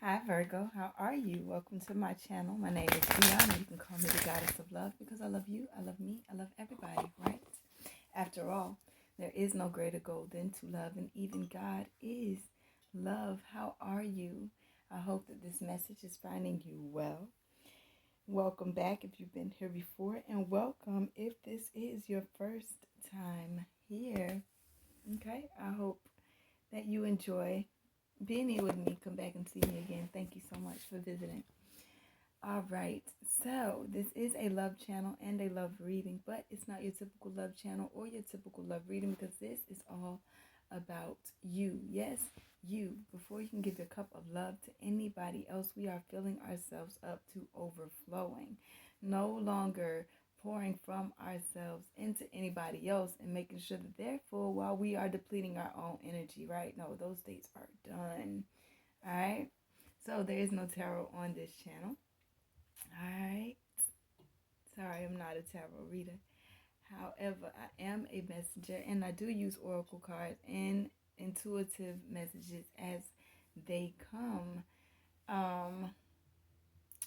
Hi Virgo, how are you? Welcome to my channel. My name is Diana. You can call me the Goddess of Love because I love you, I love me, I love everybody, right? After all, there is no greater goal than to love, and even God is love. How are you? I hope that this message is finding you well. Welcome back if you've been here before, and welcome if this is your first time here. Okay, I hope that you enjoy being here with me. Come back and see me again. Thank you so much for visiting. All right, so this is a love channel and a love reading, but it's not your typical love channel or your typical love reading because this is all about you. Yes, you. Before you can give your cup of love to anybody else, we are filling ourselves up to overflowing. No longer pouring from ourselves into anybody else and making sure that they're full while we are depleting our own energy, right? No, those days are done. All right. So there is no tarot on this channel. All right. Sorry, I'm not a tarot reader. However, I am a messenger and I do use oracle cards and intuitive messages as they come.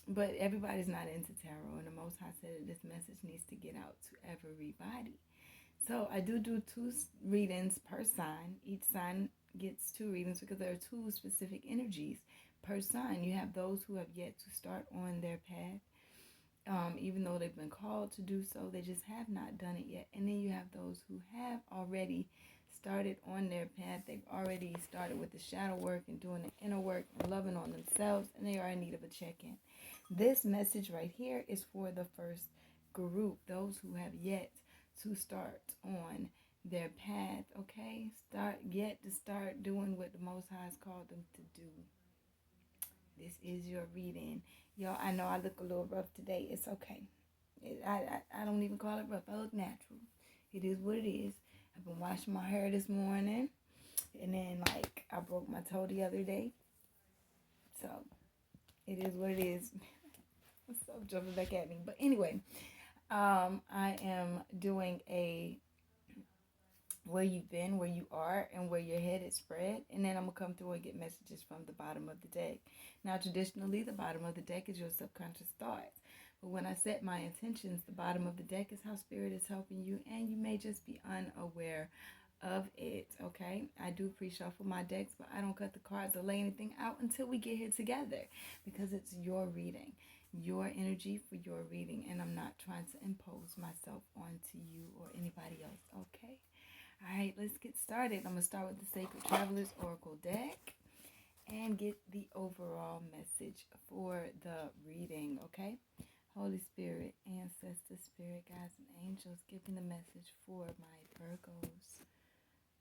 But everybody's not into tarot, and the Most High said that this message needs to get out to everybody. So I do two readings per sign. Each sign gets two readings because there are two specific energies per sign. You have those who have yet to start on their path. Even though they've been called to do so, they just have not done it yet. And then you have those who have already started on their path. They've already started with the shadow work and doing the inner work and loving on themselves, and they are in need of a check-in. This message right here is for the first group, those who have yet to start on their path, okay? Start doing what the Most High has called them to do. This is your reading. Y'all, I know I look a little rough today. It's okay. I don't even call it rough. I look natural. It is what it is. I've been washing my hair this morning. And then, I broke my toe the other day. So, it is what it is. Stop jumping back at me. But anyway, I am doing a where you've been, where you are, and where your head is spread. And then I'm going to come through and get messages from the bottom of the deck. Now, traditionally, the bottom of the deck is your subconscious thoughts. But when I set my intentions, the bottom of the deck is how Spirit is helping you, and you may just be unaware of it, okay? I do pre-shuffle my decks, but I don't cut the cards or lay anything out until we get here together because it's your reading, your energy for your reading, and I'm not trying to impose myself onto you or anybody else, okay? All right, let's get started. I'm going to start with the Sacred Travelers Oracle deck and get the overall message for the reading, okay? Holy Spirit, Ancestor Spirit, guides, and angels, giving the message for my Virgos.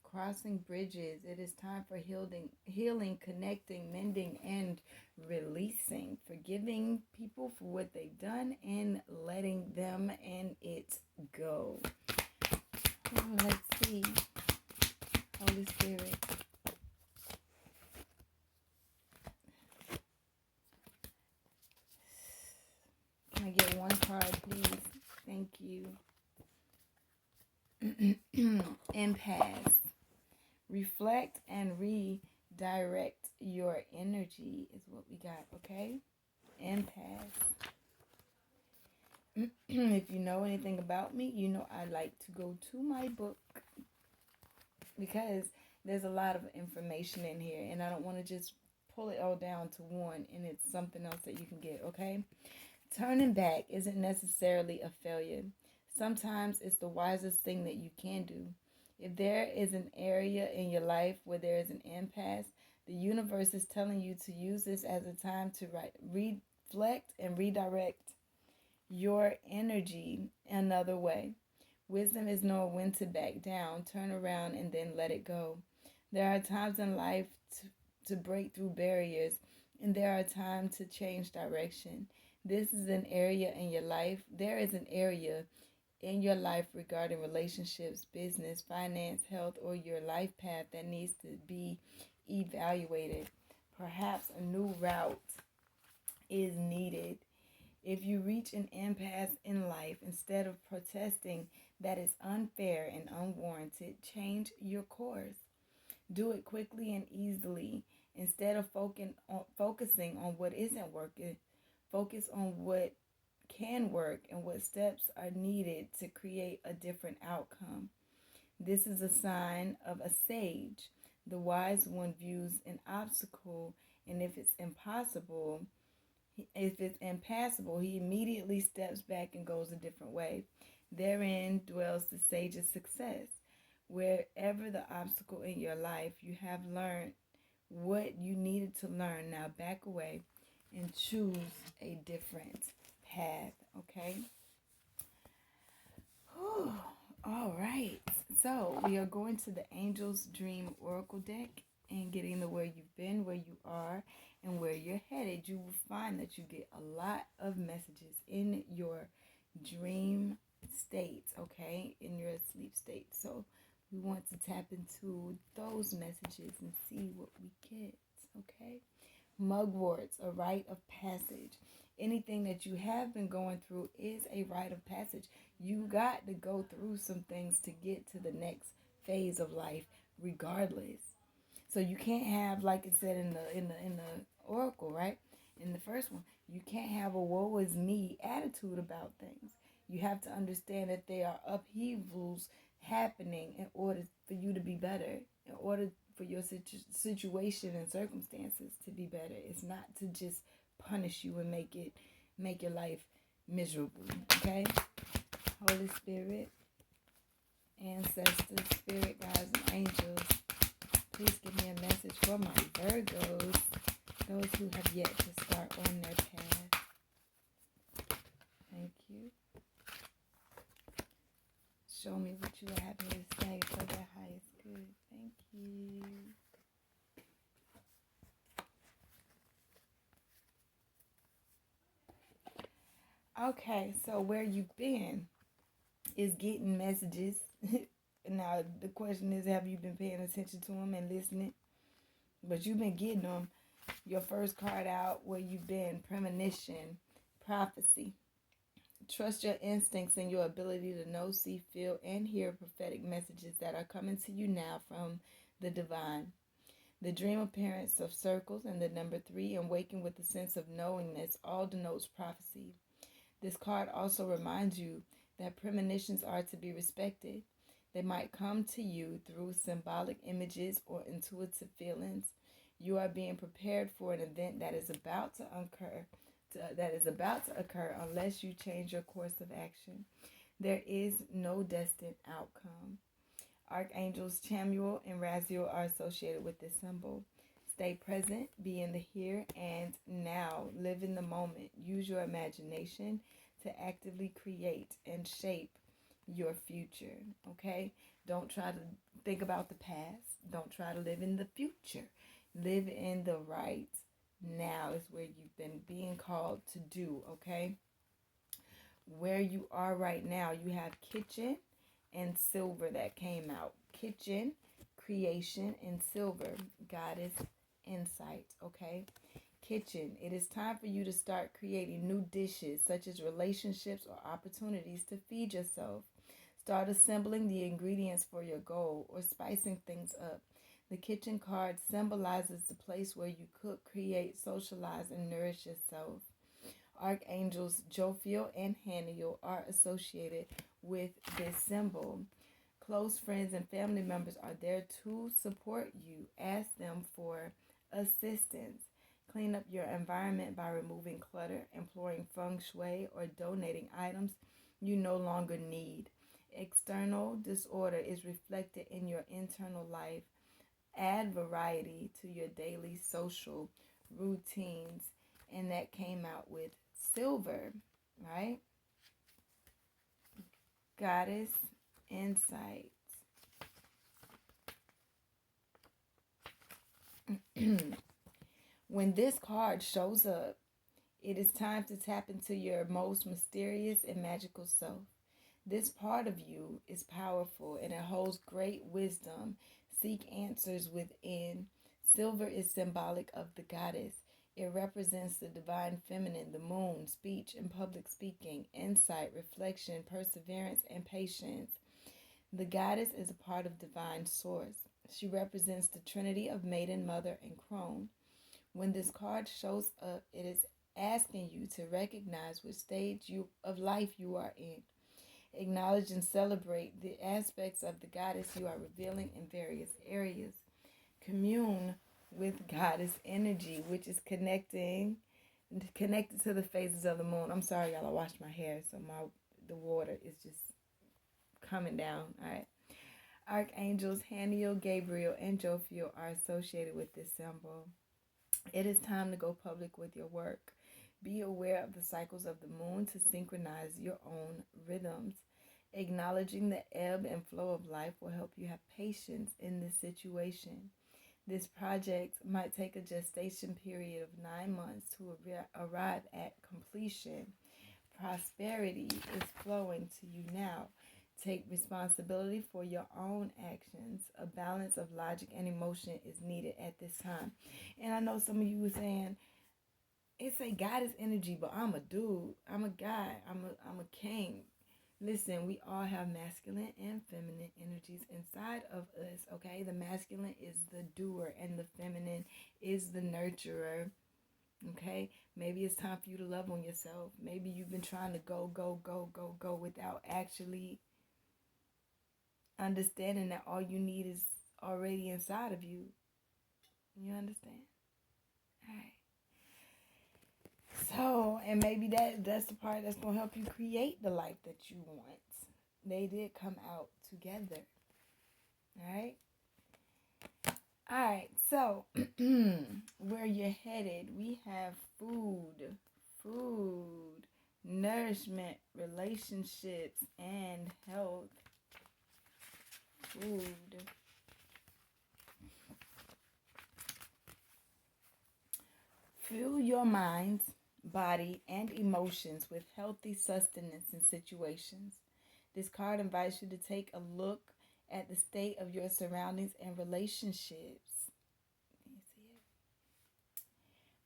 Crossing bridges. It is time for healing, connecting, mending, and releasing. Forgiving people for what they've done and letting them and it go. Let's see. Holy Spirit. Can I get one card, please? Thank you. Impasse. Reflect and redirect your energy is what we got, okay? Impasse. If you know anything about me, you know I like to go to my book because there's a lot of information in here and I don't want to just pull it all down to one and it's something else that you can get, okay? Turning back isn't necessarily a failure. Sometimes it's the wisest thing that you can do. If there is an area in your life where there is an impasse, the universe is telling you to use this as a time to reflect and redirect your energy another way. Wisdom is knowing when to back down, turn around, and then let it go. There are times in life to break through barriers, and there are times to change direction. This is an area in your life. There is an area in your life regarding relationships, business, finance, health, or your life path that needs to be evaluated. Perhaps a new route is needed. If you reach an impasse in life, instead of protesting that is unfair and unwarranted, change your course. Do it quickly and easily Instead of focusing on what isn't working, focus on what can work and what steps are needed to create a different outcome. This is a sign of a sage. The wise one views an obstacle, and if it's impassable, he immediately steps back and goes a different way. Therein dwells the sage's success. Wherever the obstacle in your life, you have learned what you needed to learn. Now back away and choose a different path, okay? Whew. All right. So we are going to the Angel's Dream Oracle deck and getting to where you've been, where you are, and where you're headed. You will find that you get a lot of messages in your dream state, okay? In your sleep state. So we want to tap into those messages and see what we get, okay? Mugworts, a rite of passage. Anything that you have been going through is a rite of passage. You got to go through some things to get to the next phase of life, regardless. So you can't have, like it said in the oracle, right? In the first one, you can't have a woe is me attitude about things. You have to understand that there are upheavals happening in order for you to be better, in order for your situation and circumstances to be better. It's not to just punish you and make your life miserable. Okay? Holy Spirit, ancestors, spirit guides, and angels, please give me a message for my Virgos, those who have yet to start on their path. Thank you. Show me what you have here to say for their highest good. Thank you. Okay, so where you've been is getting messages. Now, the question is, have you been paying attention to them and listening? But you've been getting them. Your first card out, where you've been, premonition, prophecy. Trust your instincts and your ability to know, see, feel, and hear prophetic messages that are coming to you now from the divine. The dream appearance of circles and the number 3 and waking with a sense of knowingness all denotes prophecy. This card also reminds you that premonitions are to be respected. They might come to you through symbolic images or intuitive feelings. You are being prepared for an event that is about to occur unless you change your course of action. There is no destined outcome. Archangels Chamuel and Raziel are associated with this symbol. Stay present, be in the here and now, live in the moment. Use your imagination to actively create and shape your future, okay? Don't try to think about the past. Don't try to live in the future. Live in the right now is where you've been being called to do, okay? Where you are right now, you have kitchen and silver that came out. Kitchen, creation, and silver, goddess, insight, okay? Kitchen, it is time for you to start creating new dishes, such as relationships or opportunities to feed yourself. Start assembling the ingredients for your goal or spicing things up. The kitchen card symbolizes the place where you cook, create, socialize, and nourish yourself. Archangels Jophiel and Haniel are associated with this symbol. Close friends and family members are there to support you. Ask them for assistance. Clean up your environment by removing clutter, employing feng shui, or donating items you no longer need. External disorder is reflected in your internal life. Add variety to your daily social routines. And that came out with silver, right? Goddess insight. When this card shows up, it is time to tap into your most mysterious and magical self. This part of you is powerful and it holds great wisdom. Seek answers within. Silver is symbolic of the goddess. It represents the divine feminine, the moon, speech and public speaking, insight, reflection, perseverance, and patience. The goddess is a part of divine source. She represents the trinity of maiden, mother, and crone. When this card shows up, it is asking you to recognize which stage of life you are in. Acknowledge and celebrate the aspects of the goddess you are revealing in various areas. Commune with goddess energy, which is connected to the phases of the moon. I'm sorry, y'all. I washed my hair, so the water is just coming down. All right. Archangels Haniel, Gabriel, and Jophiel are associated with this symbol. It is time to go public with your work. Be aware of the cycles of the moon to synchronize your own rhythms. Acknowledging the ebb and flow of life will help you have patience in this situation. This project might take a gestation period of 9 months to arrive at completion. Prosperity is flowing to you now. Take responsibility for your own actions. A balance of logic and emotion is needed at this time. And I know some of you were saying, it's a goddess energy, but I'm a dude. I'm a guy. I'm a king. Listen, we all have masculine and feminine energies inside of us, okay? The masculine is the doer and the feminine is the nurturer, okay? Maybe it's time for you to love on yourself. Maybe you've been trying to go without actually understanding that all you need is already inside of you. You understand? All right. So, and maybe that's the part that's going to help you create the life that you want. They did come out together. All right? All right, so where you're headed, we have food, nourishment, relationships, and health. Food. Fuel your minds, body, and emotions with healthy sustenance in situations. This card invites you to take a look at the state of your surroundings and relationships. Can you see it?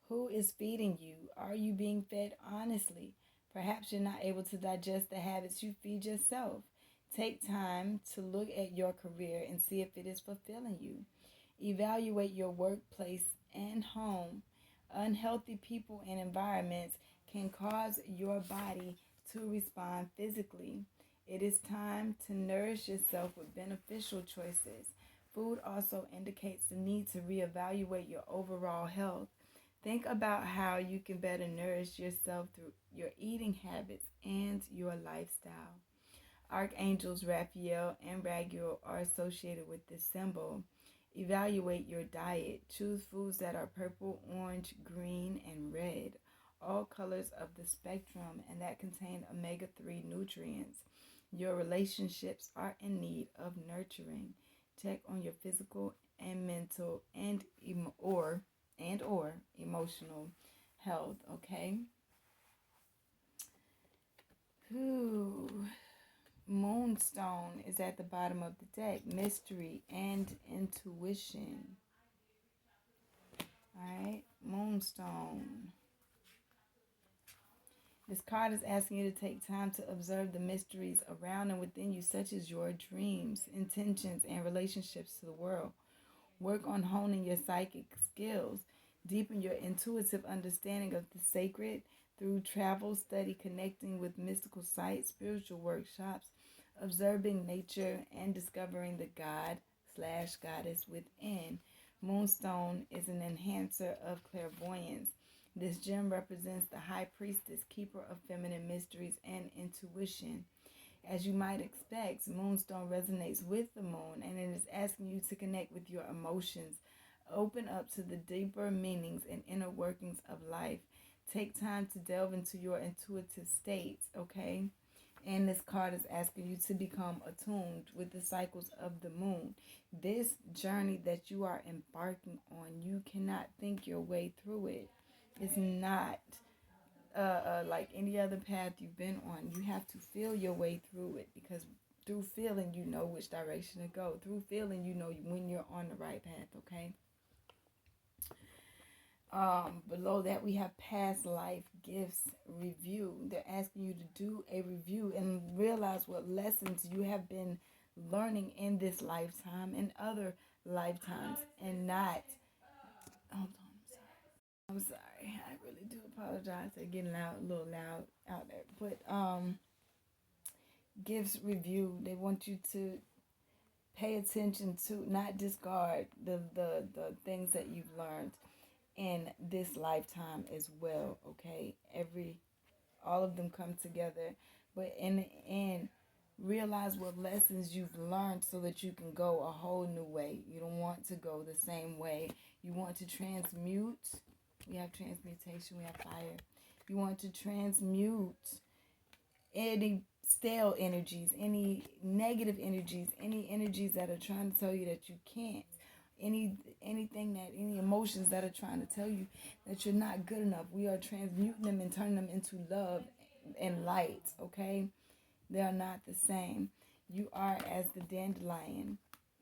Who is feeding you? Are you being fed honestly? Perhaps you're not able to digest the habits you feed yourself. Take time to look at your career and see if it is fulfilling you. Evaluate your workplace and home. Unhealthy people and environments can cause your body to respond physically. It is time to nourish yourself with beneficial choices. Food also indicates the need to reevaluate your overall health. Think about how you can better nourish yourself through your eating habits and your lifestyle. Archangels Raphael and Raguel are associated with this symbol. Evaluate your diet. Choose foods that are purple, orange, green, and red, all colors of the spectrum, and that contain omega-3 nutrients. Your relationships are in need of nurturing. Check on your physical and mental and or emotional health, okay? Ooh. Moonstone is at the bottom of the deck. Mystery and intuition. Alright, Moonstone. This card is asking you to take time to observe the mysteries around and within you, such as your dreams, intentions, and relationships to the world. Work on honing your psychic skills. Deepen your intuitive understanding of the sacred through travel, study, connecting with mystical sites, spiritual workshops, observing nature, and discovering the God/goddess within. Moonstone is an enhancer of clairvoyance. This gem represents the high priestess, keeper of feminine mysteries and intuition. As you might expect, Moonstone resonates with the moon, and it is asking you to connect with your emotions, open up to the deeper meanings and inner workings of life. Take time to delve into your intuitive states, okay? And this card is asking you to become attuned with the cycles of the moon. This journey that you are embarking on, you cannot think your way through it. It's not like any other path you've been on. You have to feel your way through it, because through feeling you know which direction to go. Through feeling you know when you're on the right path, okay? Below that we have past life gifts review. They're asking you to do a review and realize what lessons you have been learning in this lifetime and other lifetimes and not, hold on, I'm sorry. I really do apologize for getting loud, a little loud out there. But gives review. They want you to pay attention to, not discard the things that you've learned in this lifetime as well. Okay, all of them come together, but in the end, realize what lessons you've learned so that you can go a whole new way. You don't want to go the same way. You want to transmute. We have transmutation, we have fire. You want to transmute any stale energies, any negative energies, any energies that are trying to tell you that you can't. Any emotions that are trying to tell you that you're not good enough. We are transmuting them and turning them into love and light, okay? They are not the same. You are as the dandelion,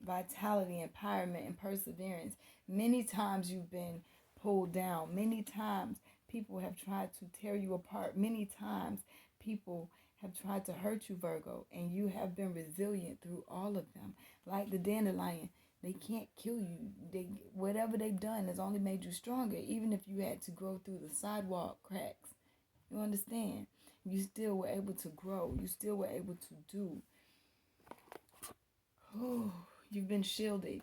vitality, empowerment, and perseverance. Many times you've been pulled down. Many times people have tried to tear you apart. Many times people have tried to hurt you, Virgo, and you have been resilient through all of them. Like the dandelion, they can't kill you. Whatever they've done has only made you stronger, even if you had to grow through the sidewalk cracks. You understand? You still were able to grow. You still were able to do. Oh, you've been shielded.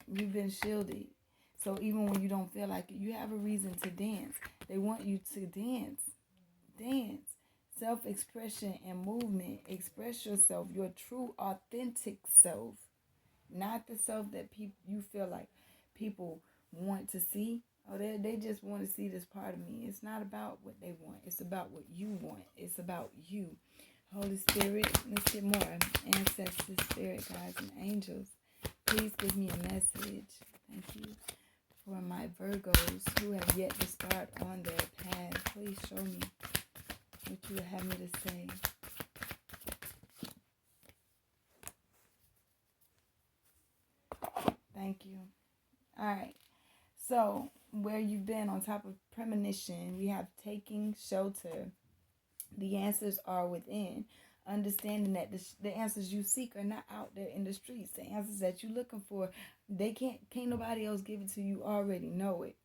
You've been shielded. So even when you don't feel like it, you have a reason to dance. They want you to dance. Dance. Self-expression and movement. Express yourself, your true, authentic self. Not the self that you feel like people want to see. Oh, they just want to see this part of me. It's not about what they want. It's about what you want. It's about you. Holy Spirit, let's get more. Ancestors, spirit guides, and angels, please give me a message. Thank you. For my Virgos who have yet to start on their path, please show me what you would have me to say. Thank you. All right. So, where you've been on top of premonition, we have taking shelter. The answers are within. Understanding that the answers you seek are not out there in the streets. The answers that you're looking for, can't nobody else give it to you. Already know it.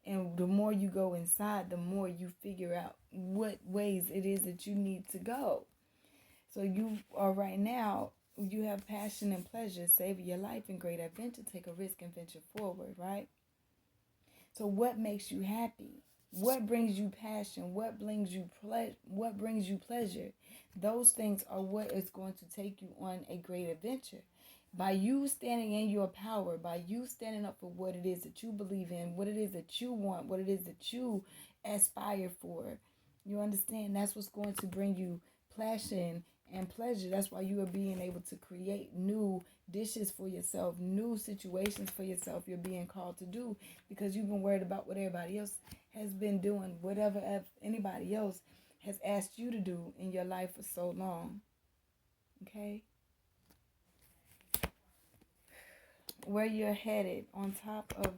And the more you go inside, the more you figure out what ways it is that you need to go. So you are right now, you have passion and pleasure, savor your life in great adventure, take a risk and venture forward, right? So what makes you happy? What brings you passion? What brings you pleasure? Those things are what is going to take you on a great adventure. By you standing in your power, by you standing up for what it is that you believe in, what it is that you want, what it is that you aspire for, you understand? That's what's going to bring you passion and pleasure. That's why you are being able to create new dishes for yourself, new situations for yourself. You're being called to do because you've been worried about what everybody else has been doing, whatever anybody else has asked you to do in your life for so long. Okay? Where you're headed, on top of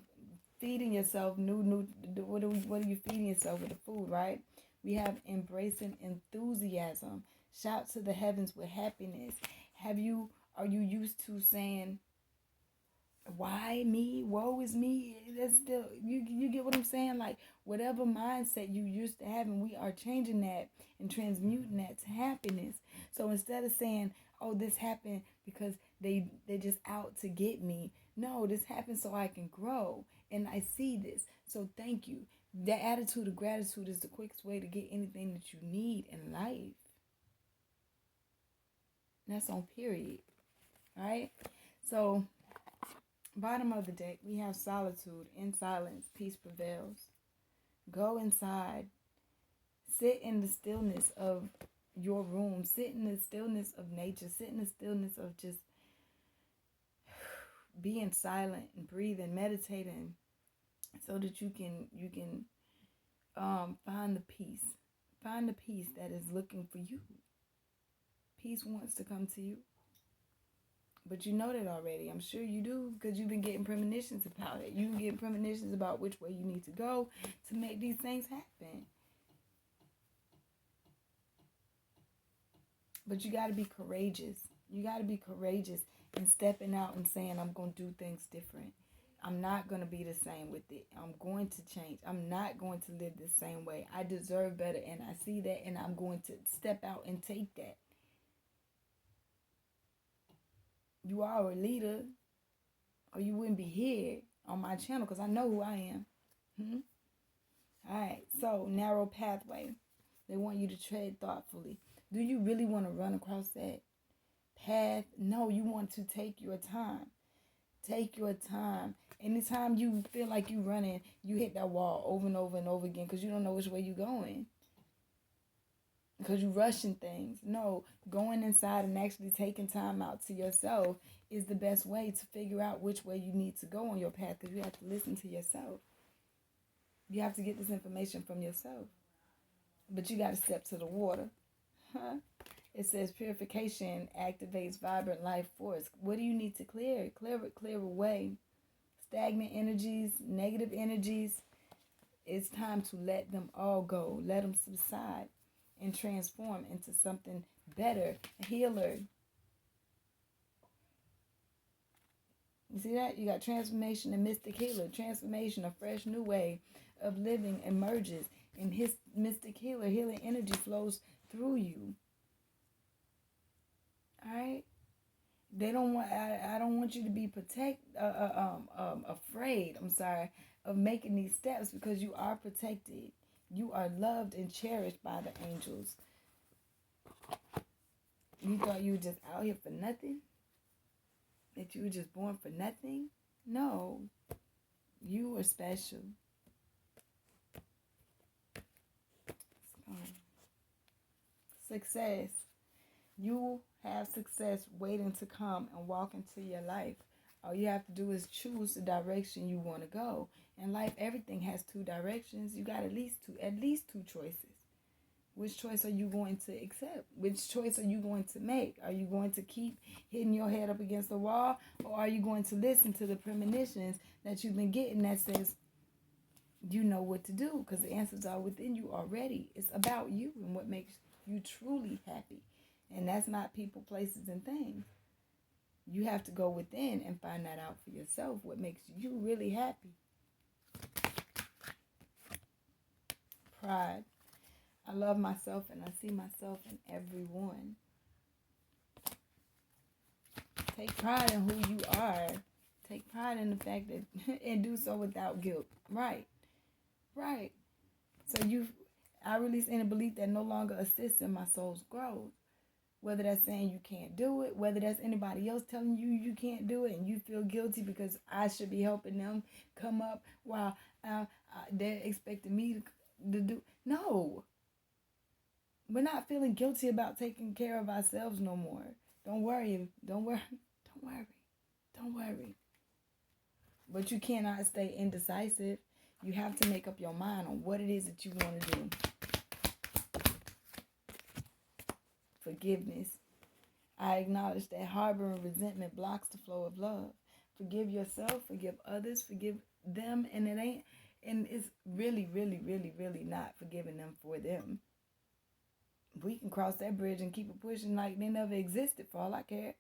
feeding yourself what are you feeding yourself with? The food, right? We have embracing enthusiasm. Shout to the heavens with happiness. Are you used to saying, why me? Woe is me? That's still, you get what I'm saying? Like, whatever mindset you used to having, we are changing that and transmuting that to happiness. So instead of saying, oh, this happened because they're just out to get me. No, this happened so I can grow. And I see this. So thank you. That attitude of gratitude is the quickest way to get anything that you need in life. That's on period. All right? So, bottom of the deck, we have solitude. In silence, peace prevails. Go inside. Sit in the stillness of your room. Sit in the stillness of nature. Sit in the stillness of just being silent and breathing, meditating, so that you can find the peace. Find the peace that is looking for you. Peace wants to come to you. But you know that already. I'm sure you do, because you've been getting premonitions about it. You've been getting premonitions about which way you need to go to make these things happen. But you got to be courageous. You got to be courageous and stepping out and saying, I'm going to do things different. I'm not going to be the same with it. I'm going to change. I'm not going to live the same way. I deserve better, and I see that, and I'm going to step out and take that. You are a leader, or you wouldn't be here on my channel, because I know who I am. All right, so narrow pathway. They want you to tread thoughtfully. Do you really want to run across that path? No, you want to take your time. Take your time. Anytime you feel like you're running, you hit that wall over and over and over again because you don't know which way you're going. Because you're rushing things. No, going inside and actually taking time out to yourself is the best way to figure out which way you need to go on your path, because you have to listen to yourself. You have to get this information from yourself. But you got to step to the water. It says purification activates vibrant life force. What do you need to clear? Clear away stagnant energies, negative energies. It's time to let them all go. Let them subside and transform into something better, a healer. You see that? You got transformation and mystic healer. Transformation, a fresh new way of living emerges. And his mystic healer, healing energy flows through you. All right? They don't want. I don't want you to be afraid. Of making these steps, because you are protected. You are loved and cherished by the angels. You thought you were just out here for nothing? That you were just born for nothing? No, you were special. Success. You have success waiting to come and walk into your life. All you have to do is choose the direction you want to go. In life, everything has two directions. You got at least two choices. Which choice are you going to accept? Which choice are you going to make? Are you going to keep hitting your head up against the wall? Or are you going to listen to the premonitions that you've been getting that says you know what to do? Because the answers are within you already. It's about you and what makes you truly happy. And that's not people, places, and things. You have to go within and find that out for yourself, what makes you really happy. Pride. I love myself and I see myself in everyone. Take pride in who you are. Take pride in the fact that, and do so without guilt. Right. So I release any belief that no longer assists in my soul's growth. Whether that's saying you can't do it, whether that's anybody else telling you you can't do it and you feel guilty because I should be helping them come up while they're expecting me to do. No. We're not feeling guilty about taking care of ourselves no more. Don't worry. But you cannot stay indecisive. You have to make up your mind on what it is that you want to do. Forgiveness. I acknowledge that harboring resentment blocks the flow of love. Forgive yourself, forgive others, forgive them, and it's really, really, really, really not forgiving them for them. We can cross that bridge and keep it pushing like they never existed for all I care.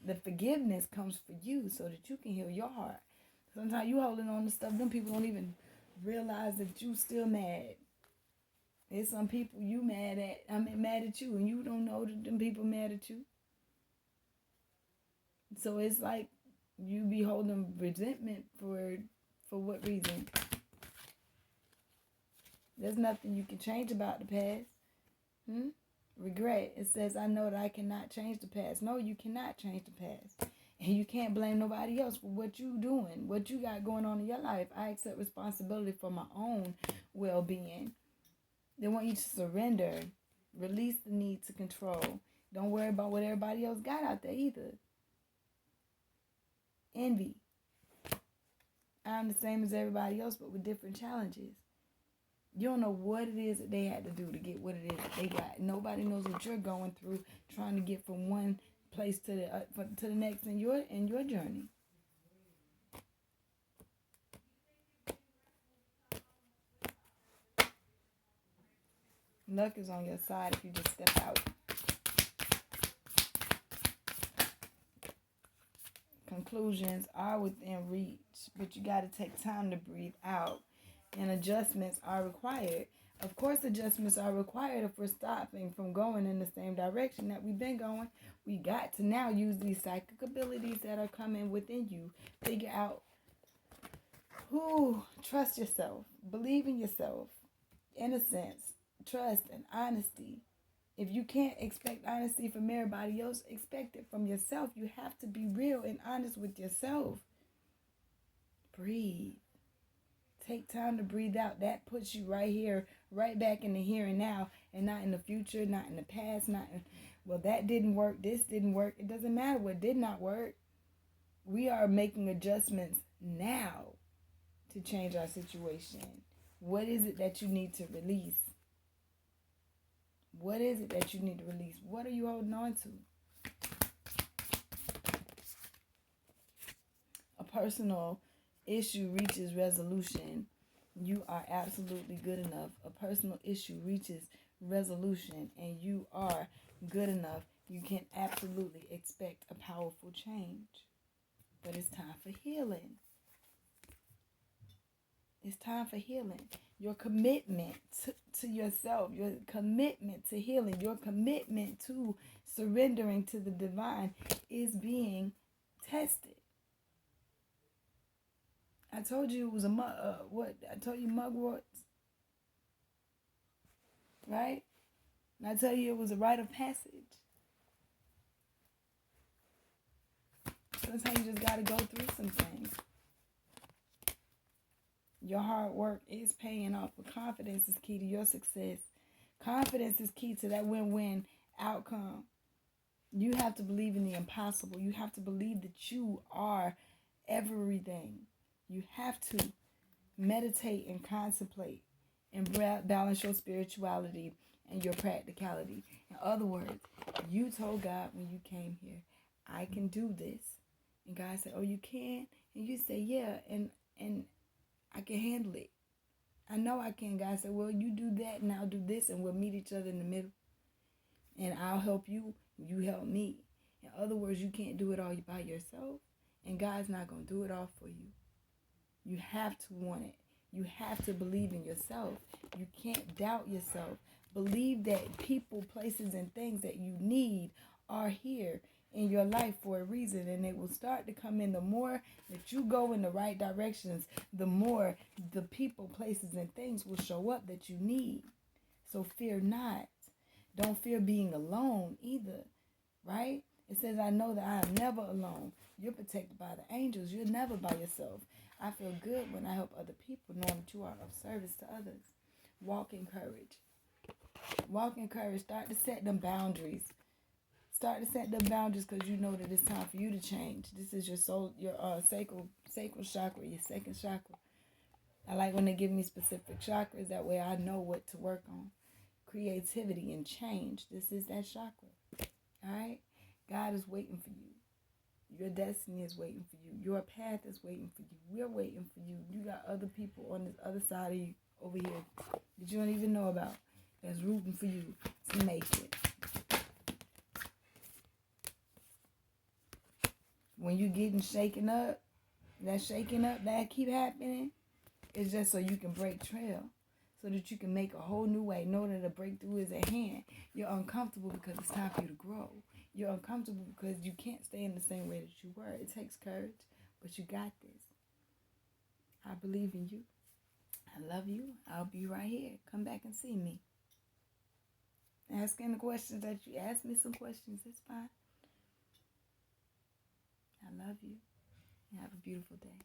The forgiveness comes for you so that you can heal your heart. Sometimes you holding on to stuff, them people don't even realize that you still mad. There's some people you mad at you, and you don't know that them people mad at you. So it's like you be holding resentment for what reason? There's nothing you can change about the past. Regret. It says, I know that I cannot change the past. No, you cannot change the past. And you can't blame nobody else for what you doing, what you got going on in your life. I accept responsibility for my own well-being. They want you to surrender. Release the need to control. Don't worry about what everybody else got out there either. Envy. I'm the same as everybody else, but with different challenges. You don't know what it is that they had to do to get what it is that they got. Nobody knows what you're going through, trying to get from one place to the next in your journey. Luck is on your side if you just step out. conclusions are within reach, but you got to take time to breathe out. And adjustments are required. Of course, adjustments are required if we're stopping from going in the same direction that we've been going. We got to now use these psychic abilities that are coming within you. Figure out who, trust yourself, believe in yourself, innocence, trust, and honesty. If you can't expect honesty from everybody else, expect it from yourself. You have to be real and honest with yourself. Breathe. Take time to breathe out. That puts you right here, right back in the here and now, and not in the future, not in the past, well, that didn't work, this didn't work. It doesn't matter what did not work. We are making adjustments now to change our situation. What is it that you need to release? What is it that you need to release? What are you holding on to? A personal issue reaches resolution. You are absolutely good enough. A personal issue reaches resolution, and you are good enough. You can absolutely expect a powerful change. But it's time for healing. It's time for healing. Your commitment to yourself, your commitment to healing, your commitment to surrendering to the divine is being tested. I told you it was I told you mugworts, right? And I tell you it was a rite of passage. Sometimes you just got to go through some things. Your hard work is paying off, but confidence is key to your success. Confidence is key to that win-win outcome. You have to believe in the impossible. You have to believe that you are everything. You have to meditate and contemplate and balance your spirituality and your practicality. In other words, you told God when you came here, I can do this. And God said, oh, you can? And you say, yeah, and I can handle it. I know I can. God said, well, you do that and I'll do this and we'll meet each other in the middle. And I'll help you. You help me. In other words, you can't do it all by yourself. And God's not going to do it all for you. You have to want it. You have to believe in yourself. You can't doubt yourself. Believe that people, places, and things that you need are here in your life for a reason, and it will start to come in. The more that you go in the right directions, the more the people, places, and things will show up that you need. So fear not. Don't fear being alone either, right? It says, I know that I am never alone. You're protected by the angels. You're never by yourself. I feel good when I help other people, knowing that you are of service to others. Walk in courage. Walk in courage. Start to set them boundaries. Start to set them boundaries because you know that it's time for you to change. This is your soul, your sacral chakra, your second chakra. I like when they give me specific chakras. That way I know what to work on. Creativity and change. This is that chakra. All right? God is waiting for you. Your destiny is waiting for you. Your path is waiting for you. We're waiting for you. You got other people on this other side of you over here that you don't even know about that's rooting for you to make it. When you getting shaken up, that keep happening, it's just so you can break trail. So that you can make a whole new way. Know that a breakthrough is at hand. You're uncomfortable because it's time for you to grow. You're uncomfortable because you can't stay in the same way that you were. It takes courage, but you got this. I believe in you. I love you. I'll be right here. Come back and see me. Ask any questions that you ask me some questions. It's fine. I love you. Have a beautiful day.